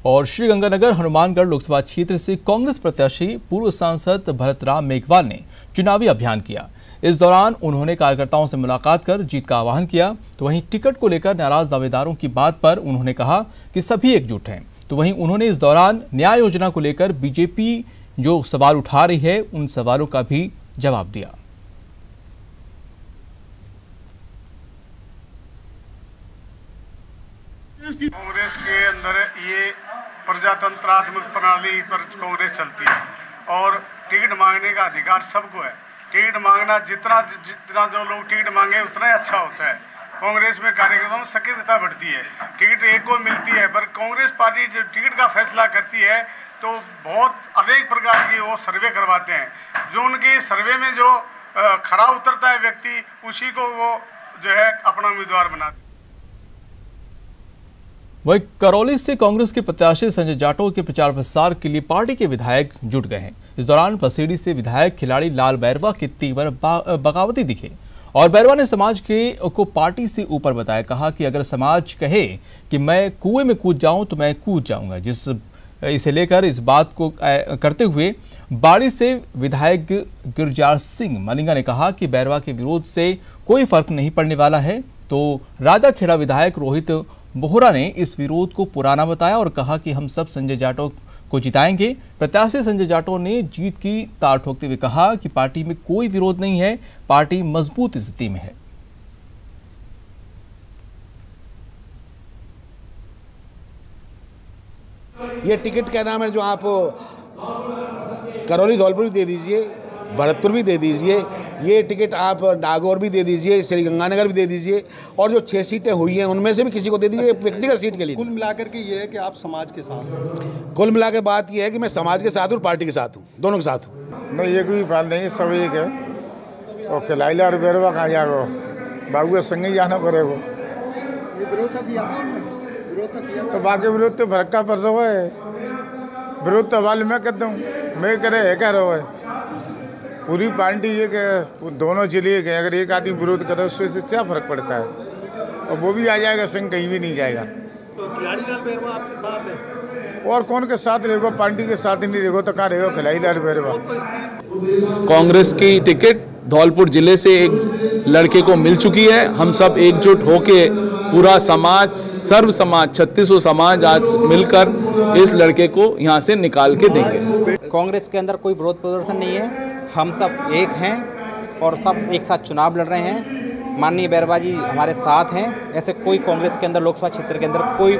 और श्रीगंगानगर हनुमानगढ़ लोकसभा क्षेत्र से कांग्रेस प्रत्याशी पूर्व सांसद भरतराम मेघवाल ने चुनावी अभियान किया। इस दौरान उन्होंने कार्यकर्ताओं से मुलाकात कर जीत का आह्वान किया। तो वहीं टिकट को लेकर नाराज दावेदारों की बात पर उन्होंने कहा कि सभी एकजुट हैं। तो वहीं उन्होंने इस दौरान न्याय योजना को लेकर बीजेपी जो सवाल उठा रही है उन सवालों का भी जवाब दिया। कांग्रेस के अंदर ये प्रजातंत्रात्मक प्रणाली पर कांग्रेस चलती है और टिकट मांगने का अधिकार सबको है। टिकट मांगना जितना जो लोग टिकट मांगे उतना ही अच्छा होता है। कांग्रेस में कार्यकर्ताओं में सक्रियता बढ़ती है। टिकट एक को मिलती है, पर कांग्रेस पार्टी जो टिकट का फैसला करती है तो बहुत अनेक प्रकार की वो सर्वे करवाते हैं। जो उनके सर्वे में जो खरा उतरता है व्यक्ति, उसी को वो जो है अपना उम्मीदवार बनाते हैं। वहीं करौली से कांग्रेस के प्रत्याशी संजय जाटव के प्रचार प्रसार के लिए पार्टी के विधायक जुट गए हैं। इस दौरान पसेड़ी से विधायक खिलाड़ी लाल बैरवा के तीव्र बगावती दिखे और बैरवा ने समाज को पार्टी से ऊपर बताया। कहा कि अगर समाज कहे कि मैं कुएं में कूद जाऊं तो मैं कूद जाऊंगा। इसे लेकर इस बात को करते हुए बाड़ी से विधायक गिरजार सिंह मलिंगा ने कहा कि बैरवा के विरोध से कोई फर्क नहीं पड़ने वाला है। तो राजाखेड़ा विधायक रोहित बोहरा ने इस विरोध को पुराना बताया और कहा कि हम सब संजय जाटव को जिताएंगे। प्रत्याशी संजय जाटव ने जीत की तार ठोकते हुए कहा कि पार्टी में कोई विरोध नहीं है, पार्टी मजबूत स्थिति में है। ये टिकट क्या नाम है जो आप करौली धौलपुर भी दे दीजिए, भरतपुर भी दे दीजिए, ये टिकट आप नागौर भी दे दीजिए, श्रीगंगानगर भी दे दीजिए और जो 6 सीटें हुई हैं उनमें से भी किसी को दे दीजिए व्यक्तिगत सीट के लिए। कुल मिलाकर के ये है कि आप समाज के साथ हैं। कुल मिला के बात ये है कि मैं समाज के साथ हूँ, पार्टी के साथ हूँ, दोनों के साथ हूँ। नहीं, ये कोई बात नहीं, सब एक है। और खिलाइला और बैरवा कहाँ जाओ, बाबू संग ही जाना पड़ेगा। तो बाकी विरोध तो भड़का पर रहो है, विरोध तो वाले मैं करता हूँ, मैं करे है क्या रहो है। पूरी पार्टी ये कि दोनों चलिए गए, अगर एक आदमी विरोध करे उससे क्या फर्क पड़ता है, और वो भी आ जाएगा, संग कहीं भी नहीं जाएगा। तो खिलाड़ी लाल बैरवा आपके साथ है और कौन के साथ रहेगा, पार्टी के साथ ही नहीं रहेगा तो कहाँ रहेगा खिलाड़ी लाल बैरवा। कांग्रेस की टिकट धौलपुर जिले से एक लड़के को मिल चुकी है। हम सब एकजुट होके पूरा समाज, सर्व समाज, 3600 समाज आज मिलकर इस लड़के को यहाँ से निकाल के देंगे। कांग्रेस के अंदर कोई विरोध प्रदर्शन नहीं है, हम सब एक हैं और सब एक साथ चुनाव लड़ रहे हैं। माननीय बैरवा जी हमारे साथ हैं। ऐसे कोई कांग्रेस के अंदर लोकसभा क्षेत्र के अंदर कोई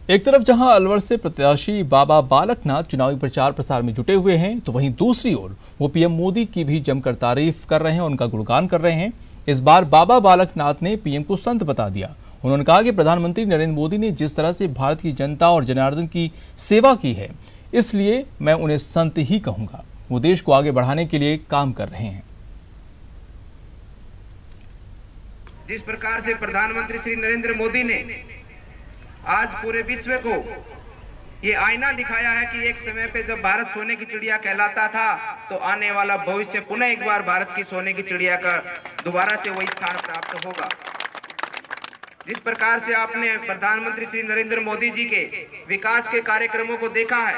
एक तरफ जहां अलवर से प्रत्याशी बाबा बालकनाथ चुनावी प्रचार प्रसार में जुटे हुए हैं, तो वहीं दूसरी ओर वो पीएम मोदी की भी जमकर तारीफ कर रहे हैं, उनका गुणगान कर रहे हैं। इस बार बाबा बालकनाथ ने पीएम को संत बता दिया। उन्होंने कहा कि प्रधानमंत्री नरेंद्र मोदी ने जिस तरह से भारत की जनता और जनार्दन की सेवा की है, इसलिए मैं उन्हें संत ही कहूंगा। वो देश को आगे बढ़ाने के लिए काम कर रहे हैं। जिस प्रकार से प्रधानमंत्री श्री नरेंद्र मोदी ने आज पूरे विश्व को ये आईना दिखाया है कि एक समय पे जब भारत सोने की चिड़िया कहलाता था, तो आने वाला भविष्य पुनः एक बार भारत की सोने की चिड़िया का दोबारा से वही स्थान प्राप्त होगा। जिस प्रकार से आपने प्रधानमंत्री श्री नरेंद्र मोदी जी के विकास के कार्यक्रमों को देखा है,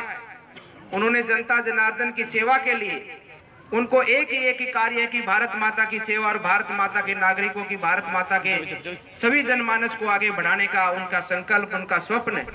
उन्होंने जनता जनार्दन की सेवा के लिए उनको एक ही कार्य है कि भारत माता की सेवा और भारत माता के नागरिकों की, भारत माता के सभी जनमानस को आगे बढ़ाने का उनका संकल्प, उनका स्वप्न है।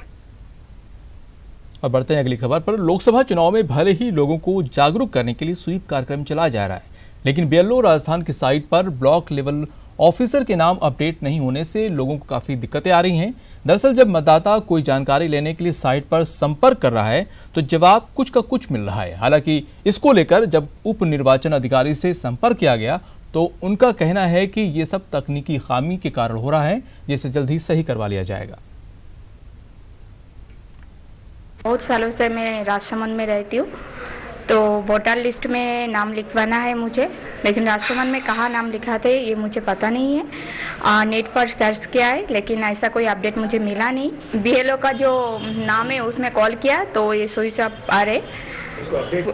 अब बढ़ते हैं अगली खबर पर। लोकसभा चुनाव में भले ही लोगों को जागरूक करने के लिए स्वीप कार्यक्रम चलाया जा रहा है, लेकिन बीएलओ राजस्थान की साइट पर ब्लॉक लेवल ऑफिसर के नाम अपडेट नहीं होने से लोगों को काफी दिक्कतें आ रही हैं। दरअसल जब मतदाता कोई जानकारी लेने के लिए साइट पर संपर्क कर रहा है तो जवाब कुछ का कुछ मिल रहा है। हालांकि इसको लेकर जब उप निर्वाचन अधिकारी से संपर्क किया गया तो उनका कहना है कि ये सब तकनीकी खामी के कारण हो रहा है, जिसे जल्द ही सही करवा लिया जाएगा। बहुत सालों से मैं राजसमंद में रहती हूँ, तो वोटर लिस्ट में नाम लिखवाना है मुझे, लेकिन राष्ट्रमंच में कहाँ नाम लिखा थे ये मुझे पता नहीं है। नेट पर सर्च किया है लेकिन ऐसा कोई अपडेट मुझे मिला नहीं। BLO का जो नाम है उसमें कॉल किया तो ये स्विच ऑफ आ रहे,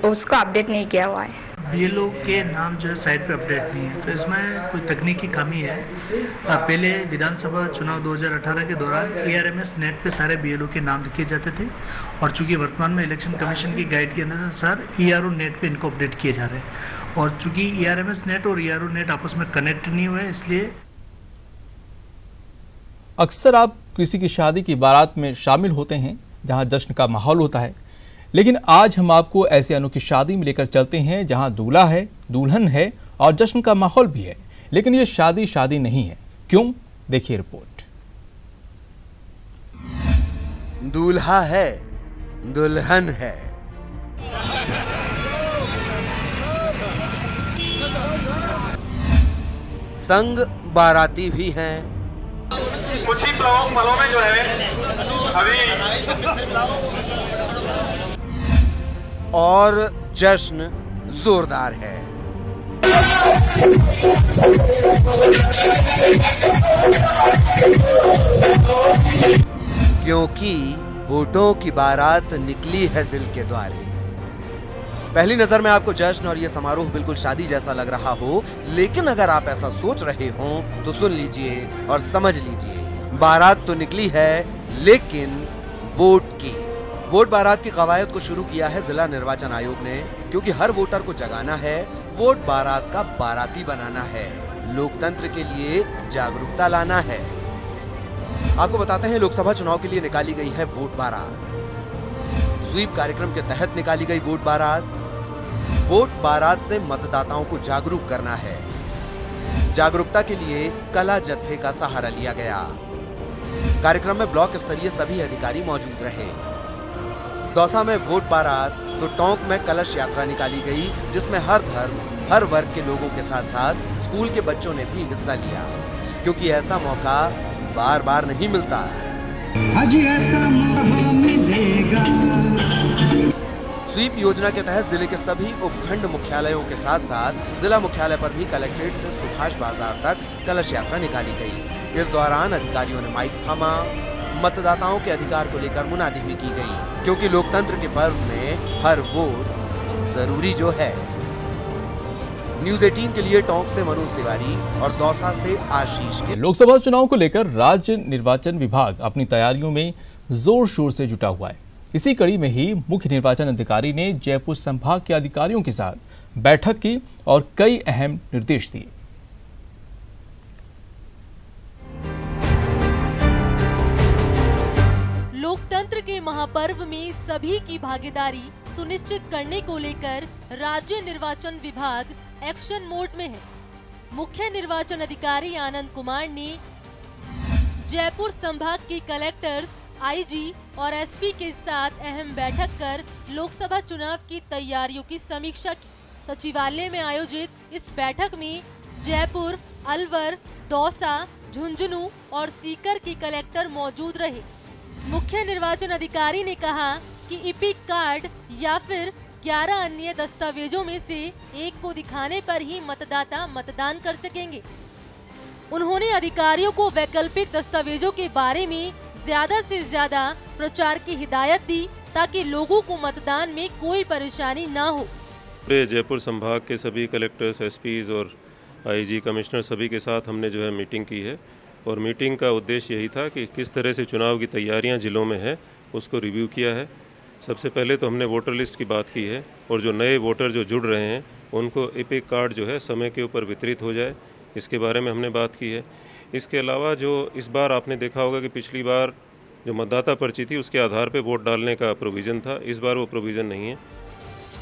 उसको अपडेट नहीं किया हुआ है। BLO के नाम जो है साइट पे अपडेट नहीं है, तो इसमें कोई तकनीकी खामी है। पहले विधानसभा चुनाव 2018 के दौरान ERMS नेट पे सारे BLO के नाम लिखे जाते थे और चूंकि वर्तमान में इलेक्शन कमीशन की गाइड के अनुसार ERO नेट पे इनको अपडेट किए जा रहे हैं और चूंकि ERMS नेट और ERO नेट आपस में कनेक्ट नहीं हुए, इसलिए अक्सर आप किसी की शादी की बारात में शामिल होते हैं जहां जश्न का माहौल होता है, लेकिन आज हम आपको ऐसी अनोखी शादी में लेकर चलते हैं जहां दूल्हा है, दुल्हन है और जश्न का माहौल भी है, लेकिन ये शादी नहीं है। क्यों? देखिए रिपोर्ट। दूल्हा है, दुल्हन है, संग बाराती भी हैं, कुछ ही पलों में जो है अभी और जश्न जोरदार है। क्योंकि वोटों की बारात निकली है दिल के द्वारे। पहली नजर में आपको जश्न और ये समारोह बिल्कुल शादी जैसा लग रहा हो, लेकिन अगर आप ऐसा सोच रहे हो तो सुन लीजिए और समझ लीजिए, बारात तो निकली है लेकिन वोट की। वोट बारात की कवायद को शुरू किया है जिला निर्वाचन आयोग ने, क्योंकि हर वोटर को जगाना है, वोट बारात का बाराती बनाना है, लोकतंत्र के लिए जागरूकता लाना है। आपको बताते हैं लोकसभा चुनाव के लिए निकाली गई है वोट बारात। स्वीप कार्यक्रम के तहत निकाली गई वोट बारात। वोट बारात से मतदाताओं को जागरूक करना है। जागरूकता के लिए कला जत्थे का सहारा लिया गया। कार्यक्रम में ब्लॉक स्तरीय सभी अधिकारी मौजूद रहे। दौसा में वोट बारात तो टोंक में कलश यात्रा निकाली गई, जिसमें हर धर्म, हर वर्ग के लोगों के साथ साथ स्कूल के बच्चों ने भी हिस्सा लिया, क्योंकि ऐसा मौका बार बार नहीं मिलता। स्वीप योजना के तहत जिले के सभी उपखंड मुख्यालयों के साथ साथ जिला मुख्यालय पर भी कलेक्ट्रेट से सुभाष बाजार तक कलश यात्रा निकाली गई। इस दौरान अधिकारियों ने माइक थामा, मतदाताओं के अधिकार को लेकर मुनादी भी की गई, क्योंकि लोकतंत्र के पर्व में हर वोट जरूरी जो है। न्यूज़ 18 के लिए टोंक से मनोज तिवारी और दौसा से आशीष के। लोकसभा चुनाव को लेकर राज्य निर्वाचन विभाग अपनी तैयारियों में जोर शोर से जुटा हुआ है। इसी कड़ी में ही मुख्य निर्वाचन अधिकारी ने जयपुर संभाग के अधिकारियों के साथ बैठक की और कई अहम निर्देश दिए। लोकतंत्र के महापर्व में सभी की भागीदारी सुनिश्चित करने को लेकर राज्य निर्वाचन विभाग एक्शन मोड में है। मुख्य निर्वाचन अधिकारी आनंद कुमार ने जयपुर संभाग के कलेक्टर्स, IG और SP के साथ अहम बैठक कर लोकसभा चुनाव की तैयारियों की समीक्षा की। सचिवालय में आयोजित इस बैठक में जयपुर, अलवर, दौसा, झुंझुनू और सीकर के कलेक्टर मौजूद रहे। मुख्य निर्वाचन अधिकारी ने कहा कि इपिक कार्ड या फिर 11 अन्य दस्तावेजों में से एक को दिखाने पर ही मतदाता मतदान कर सकेंगे। उन्होंने अधिकारियों को वैकल्पिक दस्तावेजों के बारे में ज्यादा से ज्यादा प्रचार की हिदायत दी, ताकि लोगों को मतदान में कोई परेशानी ना हो। पूरे जयपुर संभाग के सभी कलेक्टर्स, SPs और IG कमिश्नर सभी के साथ हमने जो है मीटिंग की है, और मीटिंग का उद्देश्य यही था कि किस तरह से चुनाव की तैयारियां जिलों में है उसको रिव्यू किया है। सबसे पहले तो हमने वोटर लिस्ट की बात की है, और जो नए वोटर जो जुड़ रहे हैं उनको इपिक कार्ड जो है समय के ऊपर वितरित हो जाए, इसके बारे में हमने बात की है। इसके अलावा जो इस बार आपने देखा होगा कि पिछली बार जो मतदाता पर्ची थी उसके आधार पर वोट डालने का प्रोविज़न था, इस बार वो प्रोविज़न नहीं है।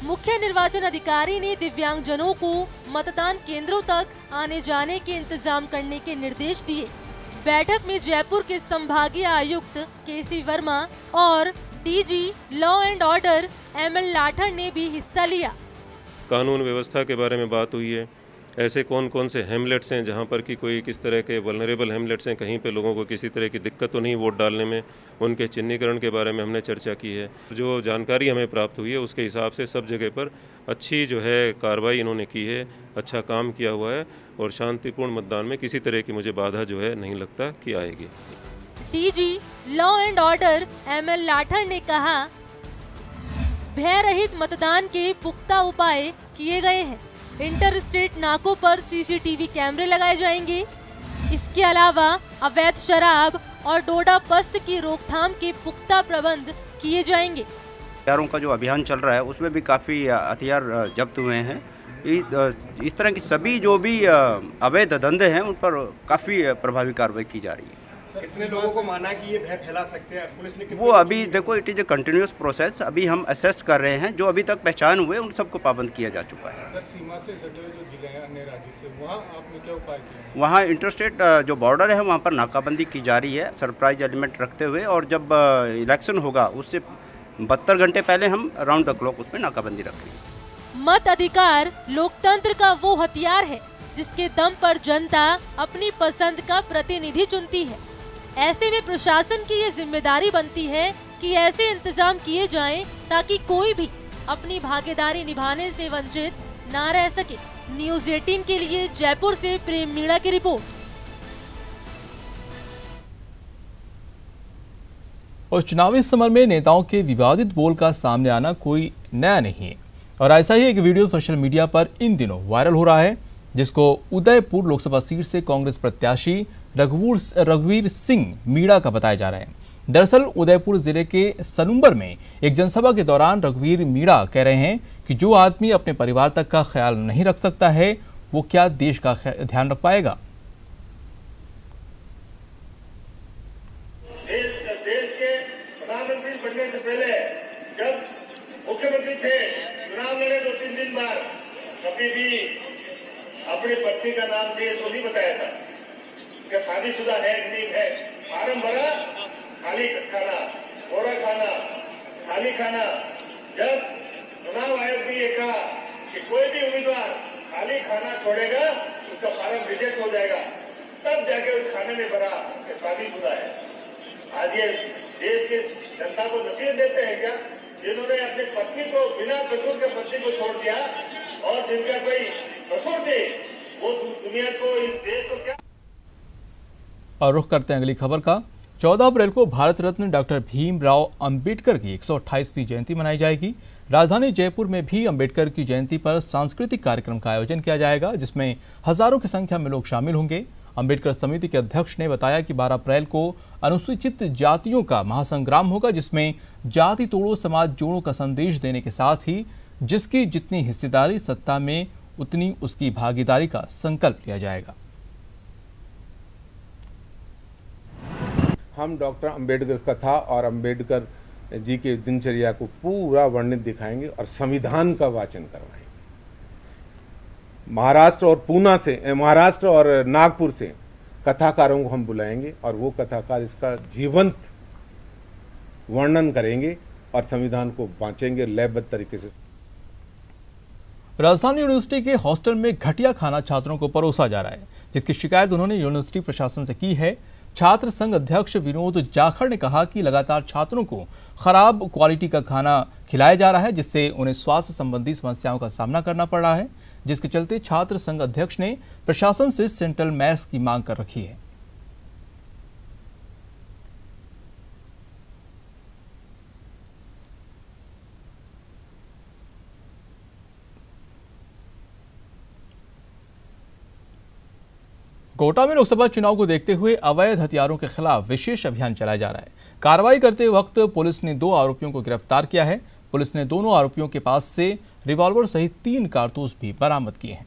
मुख्य निर्वाचन अधिकारी ने दिव्यांगजनों को मतदान केंद्रों तक आने जाने के इंतजाम करने के निर्देश दिए। बैठक में जयपुर के संभागीय आयुक्त KC वर्मा और DG law and order ML Lather ने भी हिस्सा लिया। कानून व्यवस्था के बारे में बात हुई है, ऐसे कौन कौन से हेमलेट्स हैं जहाँ पर कि कोई किस तरह के वल्नरेबल हेमलेट्स हैं, कहीं पे लोगों को किसी तरह की दिक्कत तो नहीं वोट डालने में, उनके चिन्हीकरण के बारे में हमने चर्चा की है। जो जानकारी हमें प्राप्त हुई है उसके हिसाब से सब जगह पर अच्छी जो है कार्रवाई इन्होंने की है, अच्छा काम किया हुआ है और शांतिपूर्ण मतदान में किसी तरह की मुझे बाधा जो है नहीं लगता कि आएगी। DG law and order ML Lather ने कहा, भय रहित मतदान के पुख्ता उपाय किए गए हैं। इंटर स्टेट नाकों पर CCTV कैमरे लगाए जाएंगे। इसके अलावा अवैध शराब और डोडा पस्त की रोकथाम के पुख्ता प्रबंध किए जाएंगे। हथियारों का जो अभियान चल रहा है उसमें भी काफ़ी हथियार जब्त हुए हैं। इस तरह की सभी जो भी अवैध धंधे हैं उन पर काफ़ी प्रभावी कार्रवाई की जा रही है। कितने लोगों को माना कि ये भय फैला सकते हैं पुलिस ने? वो अभी देखो, it is a continuous process. अभी हम असेस कर रहे हैं, जो अभी तक पहचान हुए उन सबको पाबंद किया जा चुका है। सर, सीमा से सटे हुए जो जिले हैं अन्य राज्यों से, वहाँ आपने क्या उपाय किए? वहाँ इंटरस्टेट जो बॉर्डर है वहाँ पर नाकाबंदी की जा रही है सरप्राइज एलिमेंट रखते हुए, और जब इलेक्शन होगा उससे 72 घंटे पहले हम राउंड द क्लॉक उसमें नाकाबंदी रखेंगे। मत अधिकार लोकतंत्र का वो हथियार है जिसके दम पर जनता अपनी पसंद का प्रतिनिधि चुनती है। ऐसे में प्रशासन की ये जिम्मेदारी बनती है कि ऐसे इंतजाम किए जाएं ताकि कोई भी अपनी भागीदारी निभाने से वंचित ना रह सके। न्यूज़ 18 के लिए जयपुर से प्रेम मीणा की रिपोर्ट। और चुनावी समर में नेताओं के विवादित बोल का सामने आना कोई नया नहीं है, और ऐसा ही एक वीडियो सोशल मीडिया पर इन दिनों वायरल हो रहा है, जिसको उदयपुर लोकसभा सीट से कांग्रेस प्रत्याशी रघुवीर सिंह मीणा का बताया जा रहा है। दरअसल उदयपुर जिले के सनुंबर में एक जनसभा के दौरान रघुवीर मीणा कह रहे हैं कि जो आदमी अपने परिवार तक का ख्याल नहीं रख सकता है वो क्या देश का ध्यान रख पाएगा। देश के प्रधानमंत्री बनने से पहले जब मुख्यमंत्री थे, चुनाव लड़े 2-3 दिन बाद, कभी भी अपनी पत्नी का नाम दिए तो नहीं बताया था कि शादीशुदा है कि नहीं है। फार्म भरा, खाली खाना, कोरा खाना, खाली खाना। जब चुनाव आयोग ने ये कहा कि कोई भी उम्मीदवार खाली खाना छोड़ेगा उसका फार्म रिजेक्ट हो जाएगा, तब जाके उस खाने में भरा कि शादीशुदा है। आज ये देश के जनता को नसीहत देते हैं क्या, जिन्होंने अपनी पत्नी को बिना कसूर के पत्नी को छोड़ दिया और जिनका कोई कसूर थे वो दुनिया को, इस देश को क्या। और रुख करते हैं अगली खबर का। 14 अप्रैल को भारत रत्न डॉक्टर भीमराव अंबेडकर की 128वीं जयंती मनाई जाएगी। राजधानी जयपुर में भी अंबेडकर की जयंती पर सांस्कृतिक कार्यक्रम का आयोजन किया जाएगा, जिसमें हजारों की संख्या में लोग शामिल होंगे। अंबेडकर समिति के अध्यक्ष ने बताया कि 12 अप्रैल को अनुसूचित जातियों का महासंग्राम होगा, जिसमें जाति तोड़ो समाज जोड़ो का संदेश देने के साथ ही जिसकी जितनी हिस्सेदारी सत्ता में उतनी उसकी भागीदारी का संकल्प लिया जाएगा। हम डॉक्टर अंबेडकर कथा और अंबेडकर जी के दिनचर्या को पूरा वर्णित दिखाएंगे और संविधान का वाचन करवाएंगे। महाराष्ट्र और नागपुर से कथाकारों को हम बुलाएंगे और वो कथाकार इसका जीवंत वर्णन करेंगे और संविधान को बांचेंगे लयबद्ध तरीके से। राजधानी यूनिवर्सिटी के हॉस्टल में घटिया खाना छात्रों को परोसा जा रहा है, जिसकी शिकायत उन्होंने यूनिवर्सिटी प्रशासन से की है। छात्र संघ अध्यक्ष विनोद जाखड़ ने कहा कि लगातार छात्रों को खराब क्वालिटी का खाना खिलाया जा रहा है, जिससे उन्हें स्वास्थ्य संबंधी समस्याओं का सामना करना पड़ रहा है, जिसके चलते छात्र संघ अध्यक्ष ने प्रशासन से सेंट्रल मेस की मांग कर रखी है। कोटा में लोकसभा चुनाव को देखते हुए अवैध हथियारों के खिलाफ विशेष अभियान चलाया जा रहा है। कार्रवाई करते वक्त पुलिस ने 2 आरोपियों को गिरफ्तार किया है। पुलिस ने दोनों आरोपियों के पास से रिवॉल्वर सहित 3 कारतूस भी बरामद किए हैं।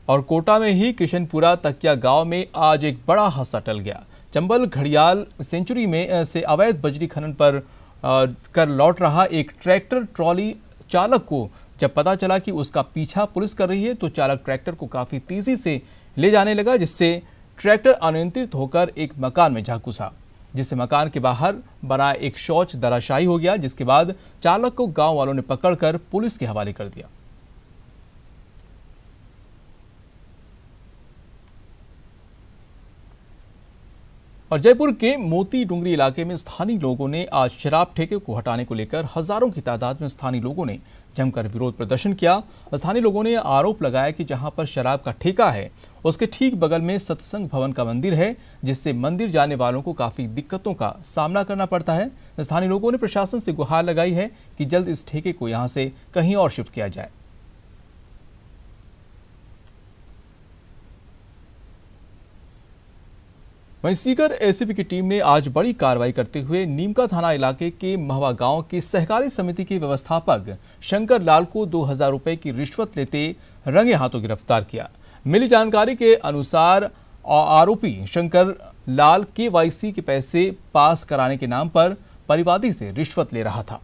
और कोटा में ही किशनपुरा तकिया गांव में आज एक बड़ा हादसा टल गया। चंबल घड़ियाल सेंचुरी में से अवैध बजरी खनन पर कर लौट रहा एक ट्रैक्टर ट्रॉली चालक को जब पता चला कि उसका पीछा पुलिस कर रही है, तो चालक ट्रैक्टर को काफी तेजी से ले जाने लगा, जिससे ट्रैक्टर अनियंत्रित होकर एक मकान में जा घुसा। जिससे मकान के बाहर बना एक शौच धराशायी हो गया, जिसके बाद चालक को गांव वालों ने पकड़कर पुलिस के हवाले कर दिया। और जयपुर के मोती डुंगरी इलाके में स्थानीय लोगों ने आज शराब ठेके को हटाने को लेकर हजारों की तादाद में स्थानीय लोगों ने जमकर विरोध प्रदर्शन किया। स्थानीय लोगों ने आरोप लगाया कि जहां पर शराब का ठेका है उसके ठीक बगल में सत्संग भवन का मंदिर है, जिससे मंदिर जाने वालों को काफी दिक्कतों का सामना करना पड़ता है। स्थानीय लोगों ने प्रशासन से गुहार लगाई है कि जल्द इस ठेके को यहां से कहीं और शिफ्ट किया जाए। वहीं सीकर एसीपी की टीम ने आज बड़ी कार्रवाई करते हुए नीमका थाना इलाके के महवा गांव के सहकारी समिति के व्यवस्थापक शंकर लाल को 2000 रुपए की रिश्वत लेते रंगे हाथों गिरफ्तार किया। मिली जानकारी के अनुसार आरोपी शंकर लाल KYC के पैसे पास कराने के नाम पर परिवादी से रिश्वत ले रहा था।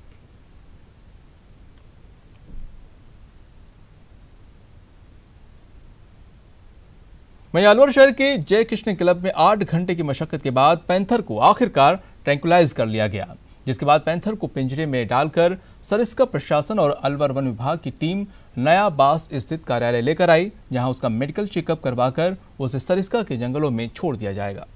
वहीं अलवर शहर के जय कृष्ण क्लब में 8 घंटे की मशक्कत के बाद पैंथर को आखिरकार ट्रैंकुलाइज कर लिया गया, जिसके बाद पैंथर को पिंजरे में डालकर सरिस्का प्रशासन और अलवर वन विभाग की टीम नया बास स्थित कार्यालय लेकर आई, जहां उसका मेडिकल चेकअप करवाकर उसे सरिस्का के जंगलों में छोड़ दिया जाएगा।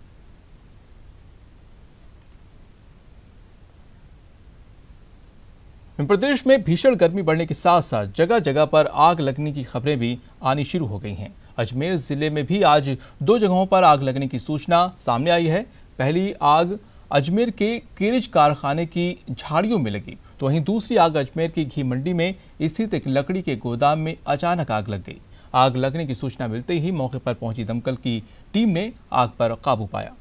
प्रदेश में भीषण गर्मी बढ़ने के साथ साथ जगह जगह पर आग लगने की खबरें भी आनी शुरू हो गई हैं। अजमेर जिले में भी आज 2 जगहों पर आग लगने की सूचना सामने आई है। पहली आग अजमेर के केरिज कारखाने की झाड़ियों में लगी, तो वहीं दूसरी आग अजमेर की घी मंडी में स्थित एक लकड़ी के गोदाम में अचानक आग लग गई। आग लगने की सूचना मिलते ही मौके पर पहुंची दमकल की टीम ने आग पर काबू पाया।